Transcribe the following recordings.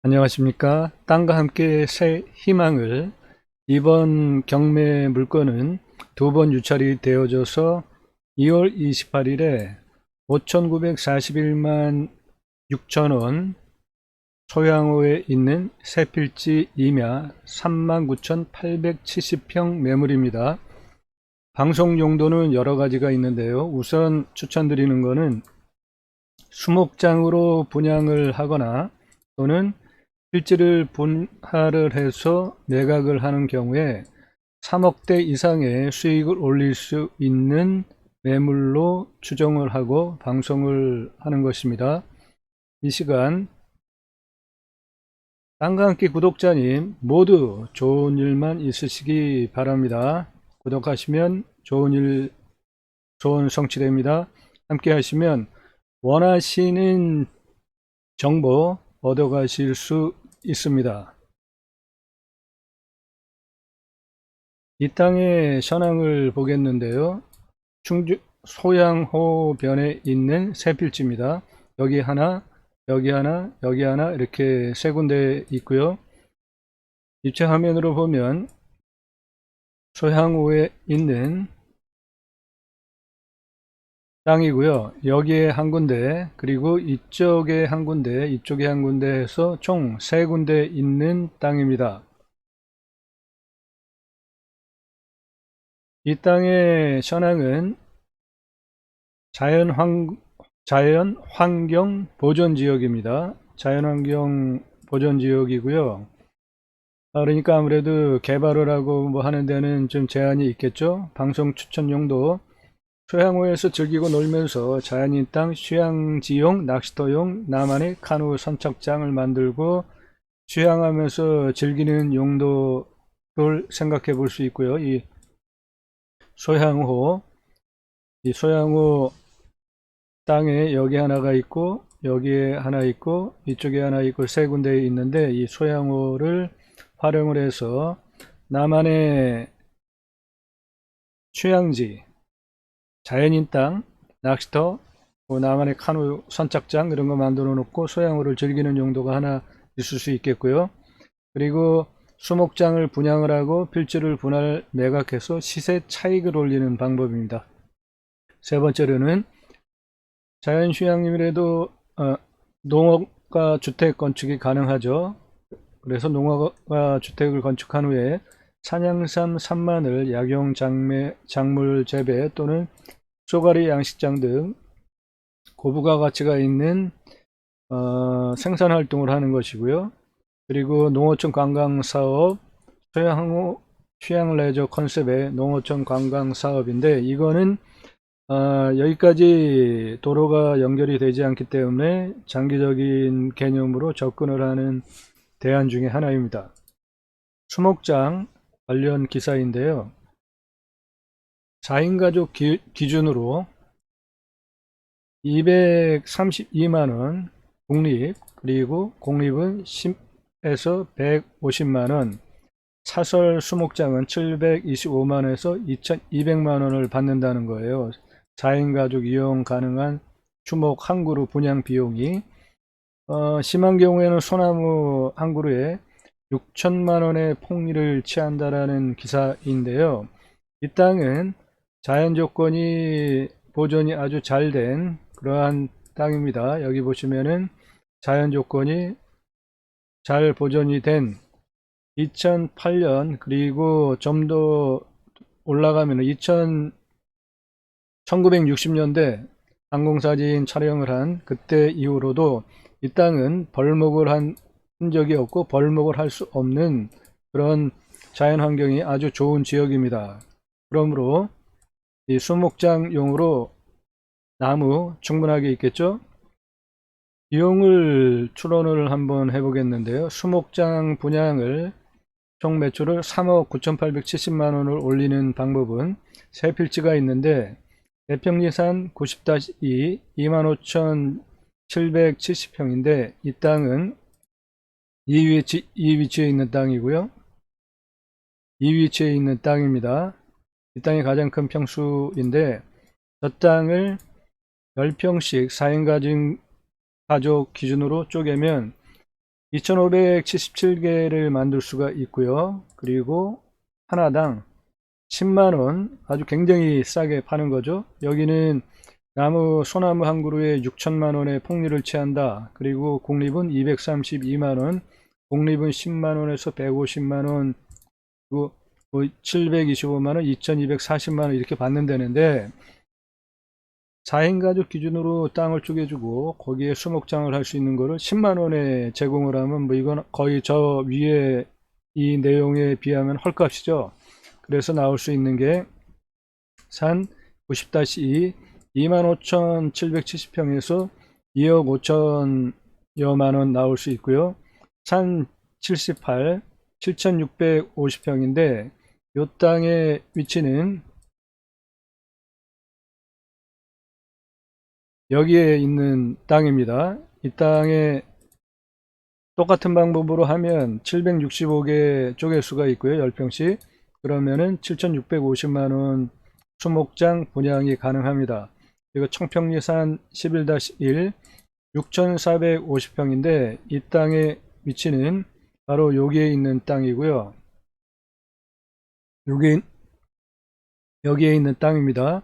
안녕하십니까. 땅과 함께 새 희망을. 이번 경매 물건은 두 번 유찰이 되어져서 2월 28일에 5,941만 6천원, 소양호에 있는 새 필지 임야 39,870평 매물입니다. 방송 용도는 여러 가지가 있는데요. 우선 추천드리는 것은 수목장으로 분양을 하거나 또는 필지를 분할을 해서 매각을 하는 경우에 3억대 이상의 수익을 올릴 수 있는 매물로 추정을 하고 방송을 하는 것입니다. 이 시간 땅과 함께 구독자님 모두 좋은 일만 있으시기 바랍니다. 구독하시면 좋은 성취됩니다. 함께 하시면 원하시는 정보 얻어가실 수 있습니다. 이 땅의 현황을 보겠는데요. 충주 소양호변에 있는 세 필지입니다. 여기 하나, 여기 하나, 여기 하나 이렇게 세 군데 있고요. 입체 화면으로 보면 소양호에 있는 땅이고요. 여기에 한 군데, 그리고 이쪽에 한 군데, 이쪽에 한 군데 해서 총 세 군데 있는 땅입니다. 이 땅의 현황은 자연환경 보존지역입니다. 자연환경 보존지역이고요. 그러니까 아무래도 개발을 하고 뭐 하는 데는 좀 제한이 있겠죠. 방송 추천용도 소양호에서 즐기고 놀면서 자연인 땅 휴양지용 낚시터용 나만의 카누 선착장을 만들고 휴양하면서 즐기는 용도를 생각해 볼 수 있고요. 소양호 이 소양호 땅에 여기 하나가 있고 여기에 하나 있고 이쪽에 하나 있고 세 군데 있는데 이 소양호를 활용을 해서 나만의 휴양지, 자연인 땅, 낚시터, 뭐 나만의 카누 선착장 이런 거 만들어 놓고 소양호를 즐기는 용도가 하나 있을 수 있겠고요. 그리고 수목장을 분양을 하고 필지를 분할 매각해서 시세 차익을 올리는 방법입니다. 세 번째로는 자연휴양림이라도 농업과 주택 건축이 가능하죠. 그래서 농업과 주택을 건축한 후에 산양삼, 산마늘, 약용 작물 재배 또는 쏘가리 양식장 등 고부가 가치가 있는 생산 활동을 하는 것이고요. 그리고 농어촌 관광사업, 소양호 휴양 레저 컨셉의 농어촌 관광사업인데 이거는 여기까지 도로가 연결이 되지 않기 때문에 장기적인 개념으로 접근을 하는 대안 중에 하나입니다. 수목장 관련 기사인데요. 4인 가족 기준으로 232만원 국립, 그리고 공립은 10에서 150만원, 사설 수목장은 725만원에서 2200만원을 받는다는 거예요. 4인 가족 이용 가능한 추목 한 그루 분양 비용이 심한 경우에는 소나무 한 그루에 6천만원의 폭리를 취한다라는 기사인데요. 이 땅은 자연 조건이 보존이 아주 잘 된 그러한 땅입니다. 여기 보시면은 자연 조건이 잘 보존이 된 2008년 그리고 좀 더 올라가면 1960년대 항공사진 촬영을 한 그때 이후로도 이 땅은 벌목을 한 흔적이 없고 벌목을 할 수 없는 그런 자연 환경이 아주 좋은 지역입니다. 그러므로 이 수목장용으로 나무 충분하게 있겠죠. 비용을 추론을 한번 해보겠는데요. 수목장 분양을 총 매출을 3억 9,870만원을 올리는 방법은 세 필지가 있는데 대평리산 90-2 25,770평인데 이 땅은 이 위치에 있는 땅이고요. 이 위치에 있는 땅입니다. 이 땅이 가장 큰 평수인데 저 땅을 10평씩 4인 가족 기준으로 쪼개면 2577개를 만들 수가 있고요. 그리고 하나당 10만원, 아주 굉장히 싸게 파는 거죠. 여기는 소나무 한 그루에 6천만원의 폭리를 취한다. 그리고 공립은 232만원, 공립은 10만원에서 150만원, 그리고 725만원, 2240만원 이렇게 받는다는데, 4인 가족 기준으로 땅을 쪼개주고 거기에 수목장을 할 수 있는 거를 10만원에 제공을 하면 뭐 이건 거의 저 위에 이 내용에 비하면 헐값이죠. 그래서 나올 수 있는 게 산 90-2 25,770평에서 2억 5천여만원 나올 수 있고요. 산 78 7,650평인데 이 땅의 위치는 여기에 있는 땅입니다. 이 땅에 똑같은 방법으로 하면 765개 쪼갤 수가 있고요. 10평씩. 그러면은 7,650만원 수목장 분양이 가능합니다. 그리고 청평리산 11-1 6,450평인데 이 땅의 위치는 바로 여기에 있는 땅이고요. 여기에 있는 땅입니다.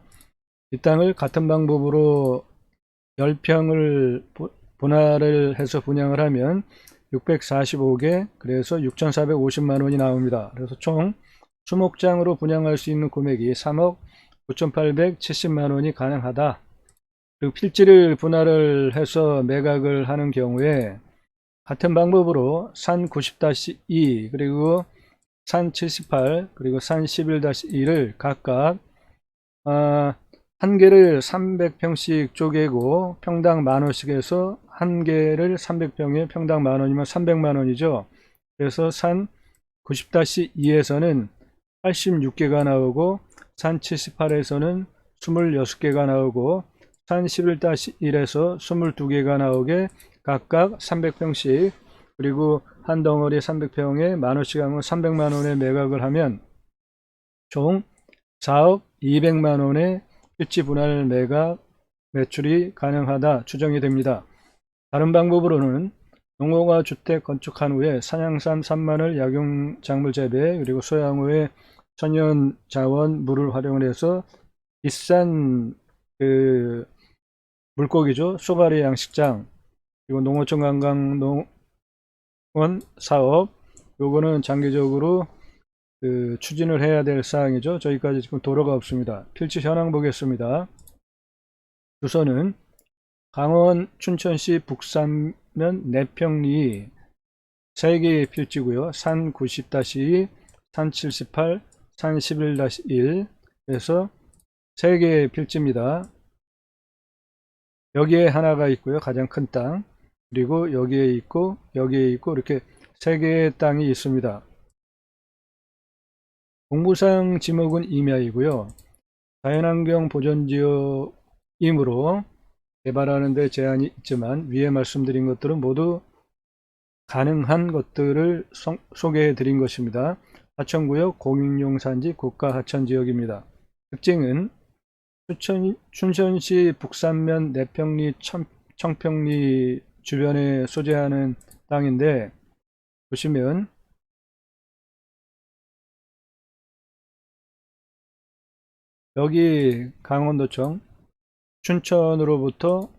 이 땅을 같은 방법으로 10평을 분할을 해서 분양을 하면 645개, 그래서 6,450만원이 나옵니다. 그래서 총 수목장으로 분양할 수 있는 금액이 3억 9,870만원이 가능하다. 그리고 필지를 분할을 해서 매각을 하는 경우에 같은 방법으로 산 90-2 그리고 산 78 그리고 산 11-1을 각각 한 개를 300평씩 쪼개고 평당 만원씩 해서 한 개를 300평에 평당 만원이면 300만원이죠. 그래서 산 90-2에서는 86개가 나오고 산 78에서는 26개가 나오고 산 11-1에서 22개가 나오게 각각 300평씩 그리고 한 덩어리 300평에 만원씩 하면 300만원에 매각을 하면 총 4억 200만원의 필지 분할 매각 매출이 가능하다 추정이 됩니다. 다른 방법으로는 농어가 주택 건축한 후에 산양산 산마늘 약용 작물 재배 그리고 소양 후에 천연 자원 물을 활용을 해서 비싼 그 물고기죠. 쏘가리 양식장 그리고 농어촌 관광농원 사업 요거는 장기적으로 추진을 해야 될 사항이죠. 저희까지 지금 도로가 없습니다. 필지 현황 보겠습니다. 주소는 강원 춘천시 북산면 내평리 3개의 필지고요. 산 90-2, 산 78, 산 11-1 에서 3개의 필지입니다. 여기에 하나가 있고요. 가장 큰 땅. 그리고 여기에 있고 여기에 있고 이렇게 3개의 땅이 있습니다. 공무상 지목은 임야이고요. 자연환경 보전지역이므로 개발하는 데 제한이 있지만 위에 말씀드린 것들은 모두 가능한 것들을 소개해 드린 것입니다. 하천구역 공인용산지 국가하천지역입니다. 특징은 춘천시 북산면 내평리 청평리 주변에 소재하는 땅인데 보시면 여기 강원도청 춘천으로부터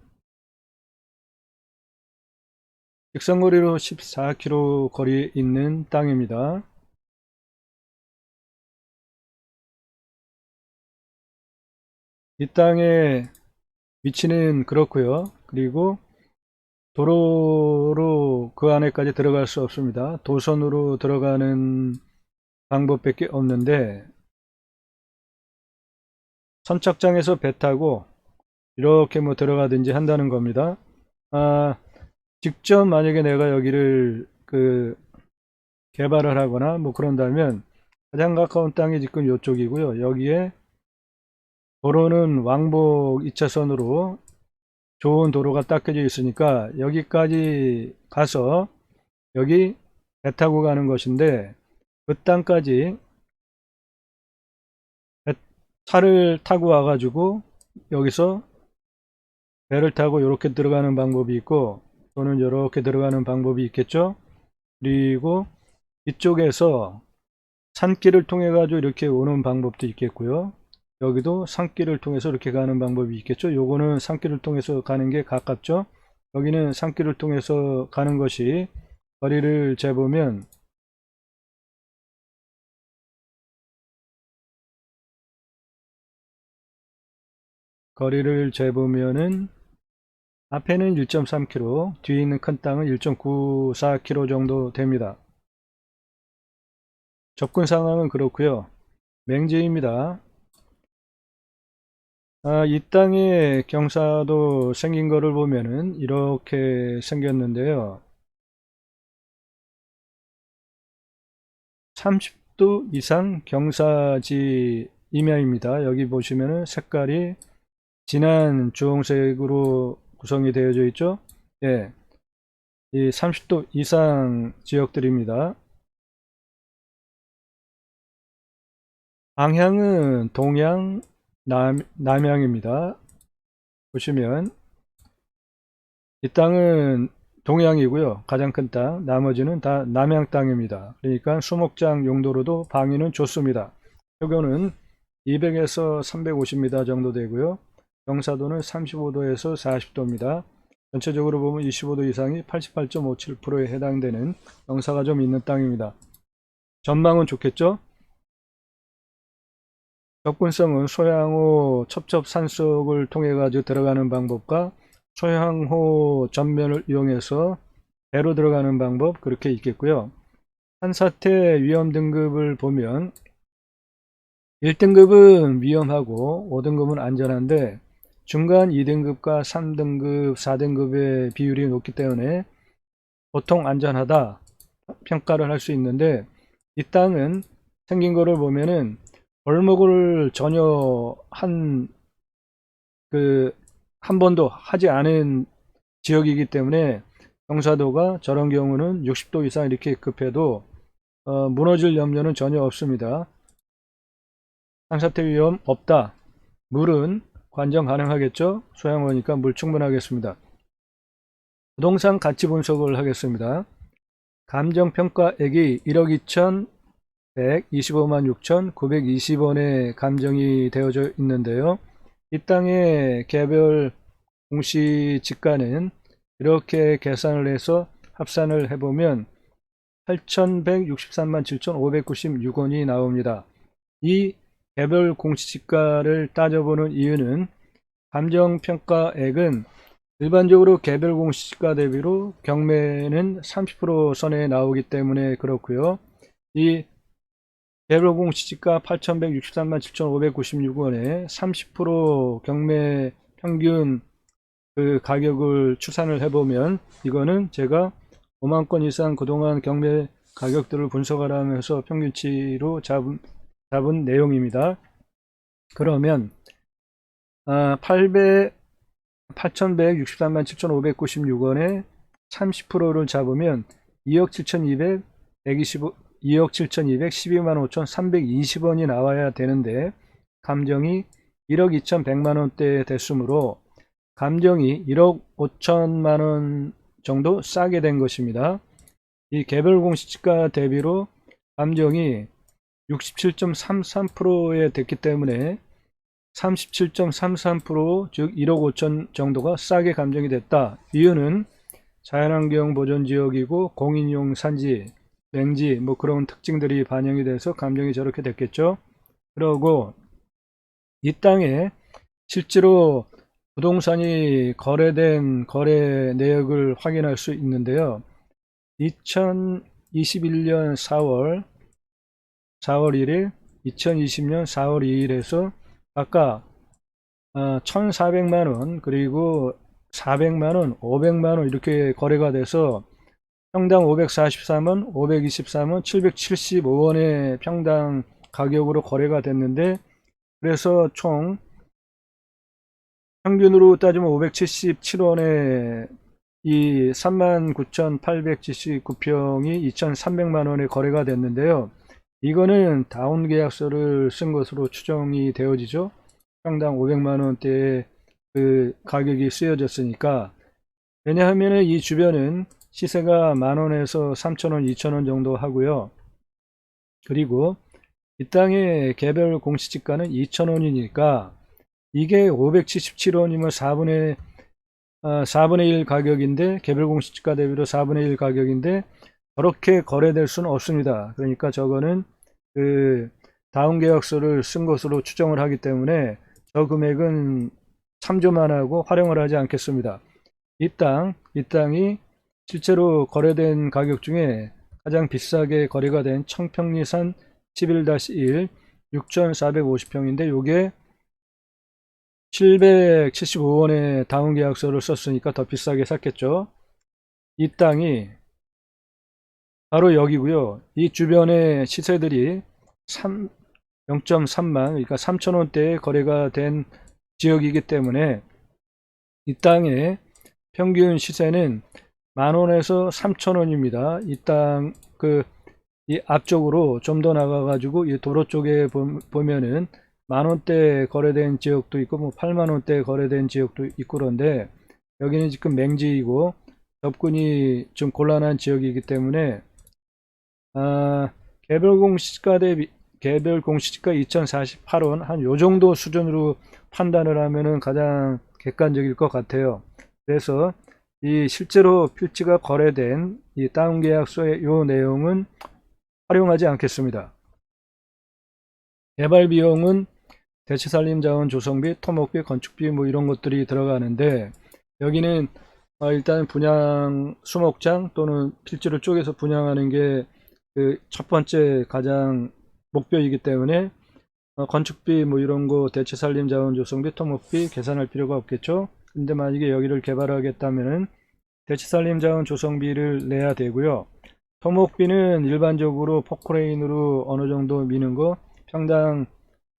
직선거리로 14km 거리에 있는 땅입니다. 이 땅의 위치는 그렇고요. 그리고 도로로 그 안에까지 들어갈 수 없습니다. 도선으로 들어가는 방법밖에 없는데 선착장에서 배 타고 이렇게 뭐 들어가든지 한다는 겁니다. 직접 만약에 내가 여기를 개발을 하거나 뭐 그런다면 가장 가까운 땅이 지금 이쪽이고요. 여기에 도로는 왕복 2차선으로 좋은 도로가 닦여져 있으니까 여기까지 가서 여기 배 타고 가는 것인데 그 땅까지 차를 타고 와가지고 여기서 배를 타고 이렇게 들어가는 방법이 있고 또는 이렇게 들어가는 방법이 있겠죠. 그리고 이쪽에서 산길을 통해 가지고 이렇게 오는 방법도 있겠고요. 여기도 산길을 통해서 이렇게 가는 방법이 있겠죠. 요거는 산길을 통해서 가는 게 가깝죠. 여기는 산길을 통해서 가는 것이 거리를 재보면 은 앞에는 1.3km, 뒤에 있는 큰 땅은 1.94km 정도 됩니다. 접근 상황은 그렇고요. 맹지입니다. 이 땅에 경사도 생긴 거를 보면은 이렇게 생겼는데요. 30도 이상 경사지 임야입니다. 여기 보시면은 색깔이 진한 주홍색으로 구성이 되어져 있죠. 예, 이 30도 이상 지역들입니다. 방향은 동양, 남양입니다. 보시면 이 땅은 동양이고요. 가장 큰 땅, 나머지는 다 남양 땅입니다. 그러니까 수목장 용도로도 방위는 좋습니다. 표고는 200에서 350m 정도 되고요. 경사도는 35도에서 40도입니다. 전체적으로 보면 25도 이상이 88.57%에 해당되는 경사가 좀 있는 땅입니다. 전망은 좋겠죠? 접근성은 소양호 첩첩 산속을 통해 가지고 들어가는 방법과 소양호 전면을 이용해서 배로 들어가는 방법 그렇게 있겠고요. 산사태 위험 등급을 보면 1등급은 위험하고 5등급은 안전한데 중간 2등급과 3등급, 4등급의 비율이 높기 때문에 보통 안전하다 평가를 할 수 있는데 이 땅은 생긴 거를 보면은 벌목을 전혀 한 번도 하지 않은 지역이기 때문에 경사도가 저런 경우는 60도 이상 이렇게 급해도 무너질 염려는 전혀 없습니다. 산사태 위험 없다. 물은 관정 가능하겠죠? 소양호니까 물 충분하겠습니다. 부동산 가치 분석을 하겠습니다. 감정평가액이 1억 2,125만 6,920원에 감정이 되어져 있는데요. 이 땅의 개별 공시지가는 이렇게 계산을 해서 합산을 해보면 8,163만 7,596원이 나옵니다. 이 개별 공시지가를 따져보는 이유는 감정평가액은 일반적으로 개별 공시지가 대비로 경매는 30% 선에 나오기 때문에 그렇고요. 이 개별 공시지가 8,163만 7,596원에 30% 경매 평균 그 가격을 추산을 해보면 이거는 제가 5만 건 이상 그동안 경매 가격들을 분석을 하면서 평균치로 잡은 내용입니다. 그러면 8,163만 7,596원에 30%를 잡으면 2억 7,212만 5,320원이 나와야 되는데 감정이 1억 2,100만 원대 됐으므로 감정이 1억 5천만 원 정도 싸게 된 것입니다. 이 개별 공시지가 대비로 감정이 67.33%에 됐기 때문에 37.33% 즉 1억 5천 정도가 싸게 감정이 됐다. 이유는 자연환경 보존지역이고 공인용 산지, 맹지 뭐 그런 특징들이 반영이 돼서 감정이 저렇게 됐겠죠. 그러고 이 땅에 실제로 부동산이 거래된 거래 내역을 확인할 수 있는데요. 2021년 4월 1일, 2020년 4월 2일에서 아까 1,400만원 그리고 400만원, 500만원 이렇게 거래가 돼서 평당 543원, 523원, 775원의 평당 가격으로 거래가 됐는데 그래서 총 평균으로 따지면 577원에 이 39,879평이 2,300만원에 거래가 됐는데요. 이거는 다운 계약서를 쓴 것으로 추정이 되어지죠. 평당 500만원대의 그 가격이 쓰여졌으니까 왜냐하면 이 주변은 시세가 10,000원에서 3,000원, 2,000원 정도 하고요. 그리고 이 땅의 개별 공시지가는 2,000원이니까 이게 577원이면 4분의 1 가격인데, 개별 공시지가 대비로 4분의 1 가격인데 저렇게 거래될 수는 없습니다. 그러니까 저거는 그 다운 계약서를 쓴 것으로 추정을 하기 때문에 저 금액은 참조만 하고 활용을 하지 않겠습니다. 이 땅이 실제로 거래된 가격 중에 가장 비싸게 거래가 된 청평리산 11-1 6,450평인데 요게 775원에 다운 계약서를 썼으니까 더 비싸게 샀겠죠. 이 땅이 바로 여기고요. 이 주변의 시세들이 0.3만, 그러니까 3,000원대에 거래가 된 지역이기 때문에 이 땅의 평균 시세는 10,000원에서 3,000원입니다. 이 땅, 이 앞쪽으로 좀 더 나가가지고 이 도로 쪽에 보면은 10,000원대 거래된 지역도 있고, 뭐 80,000원대 거래된 지역도 있고, 그런데 여기는 지금 맹지이고 접근이 좀 곤란한 지역이기 때문에, 개별 공시지가 2,048원, 한 요 정도 수준으로 판단을 하면은 가장 객관적일 것 같아요. 그래서 이 실제로 필지가 거래된 이 다운 계약서의 요 내용은 활용하지 않겠습니다. 개발 비용은 대체산림자원 조성비, 토목비, 건축비 뭐 이런 것들이 들어가는데, 여기는 일단 분양 수목장 또는 필지를 쪼개서 분양하는 게 그 첫 번째 가장 목표이기 때문에 건축비 뭐 이런 거 대체산림자원 조성비, 토목비 계산할 필요가 없겠죠. 근데 만약에 여기를 개발하겠다면은 대체산림자원 조성비를 내야 되고요. 토목비는 일반적으로 포크레인으로 어느 정도 미는 거 평당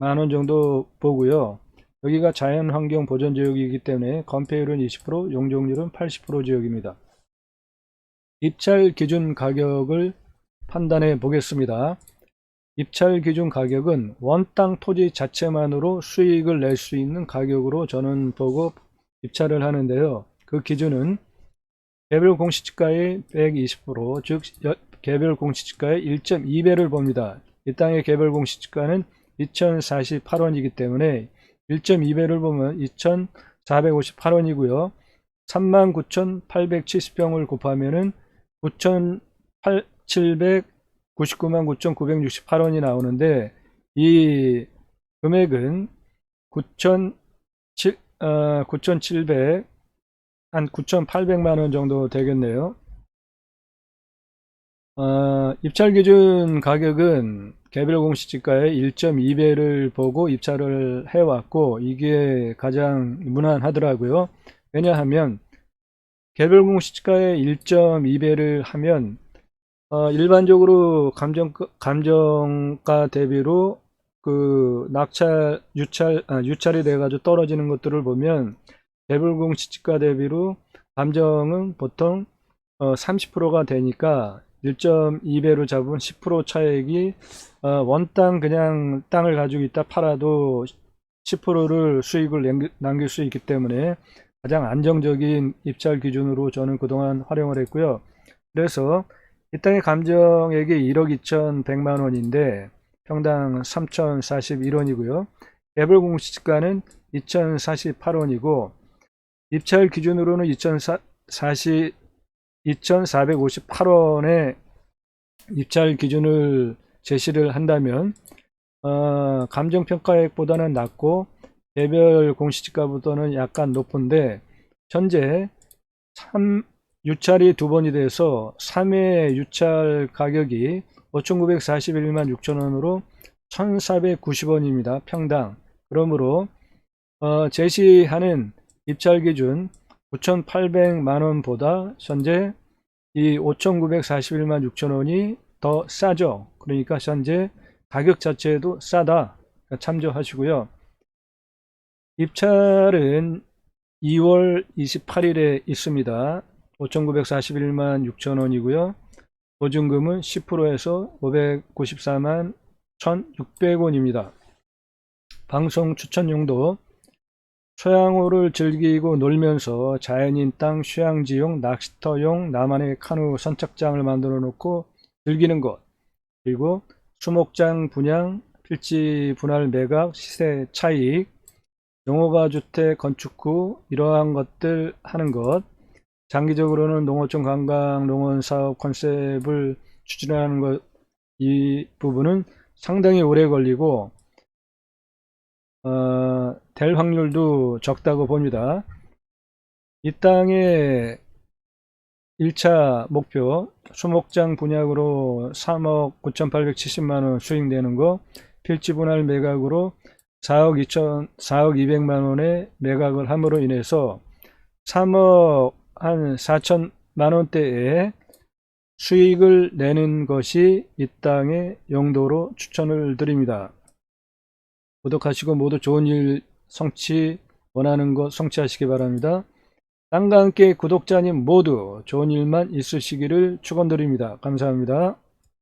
10,000원 정도 보고요. 여기가 자연환경 보전 지역이기 때문에 건폐율은 20%, 용적률은 80% 지역입니다. 입찰 기준 가격을 판단해 보겠습니다. 입찰 기준 가격은 원땅 토지 자체만으로 수익을 낼 수 있는 가격으로 저는 보고 입찰을 하는데요. 그 기준은 개별 공시지가의 120%, 즉 개별 공시지가의 1.2배를 봅니다. 이 땅의 개별 공시지가는 2,048원이기 때문에 1.2배를 보면 2,458원이고요. 39,870평을 곱하면은 9,799만 9,968원이 나오는데, 이 금액은 9,700, 한 9,800만 원 정도 되겠네요. 입찰 기준 가격은 개별 공시지가의 1.2배를 보고 입찰을 해왔고, 이게 가장 무난하더라고요. 왜냐하면 개별 공시지가의 1.2배를 하면 일반적으로 감정가 대비로 그 유찰이 돼가지고 떨어지는 것들을 보면 개별 공시지가 대비로 감정은 보통 30%가 되니까 1.2배로 잡으면 10% 차액이 원땅 그냥 땅을 가지고 있다 팔아도 10%를 수익을 남길 수 있기 때문에 가장 안정적인 입찰 기준으로 저는 그동안 활용을 했고요. 그래서 이 땅의 감정액이 1억 2,100만 원인데 평당 3,041원이고요. 개별 공시지가는 2,048원이고 입찰 기준으로는 2,458원의 입찰 기준을 제시를 한다면 감정평가액보다는 낮고 개별 공시지가보다는 약간 높은데, 현재 유찰이 두 번이 돼서 3회 유찰 가격이 5,941만 6천원으로 1,490원입니다. 평당. 그러므로 제시하는 입찰 기준 9,800만원보다 현재 이 5,941만 6천원이 더 싸죠. 그러니까 현재 가격 자체도 싸다. 참조하시고요. 입찰은 2월 28일에 있습니다. 5,941만 6천원이고요. 보증금은 10%에서 594만 1,600원입니다. 방송 추천용도 소양호를 즐기고 놀면서 자연인 땅, 휴양지용, 낚시터용 나만의 카누 선착장을 만들어 놓고 즐기는 것, 그리고 수목장 분양, 필지 분할 매각, 시세 차익, 농어가 주택 건축 후 이러한 것들 하는 것, 장기적으로는 농어촌 관광 농원 사업 컨셉을 추진하는 것, 이 부분은 상당히 오래 걸리고 될 확률도 적다고 봅니다. 이 땅의 1차 목표 수목장 분양으로 3억 9,870만원 수익내는 거, 필지 분할 매각으로 4억 200만원의 매각을 함으로 인해서 3억 한 4천만원대의 수익을 내는 것이 이 땅의 용도로 추천을 드립니다. 구독하시고 모두 좋은 일 성취, 원하는 것 성취하시기 바랍니다. 땅과 함께 구독자님 모두 좋은 일만 있으시기를 축원드립니다. 감사합니다.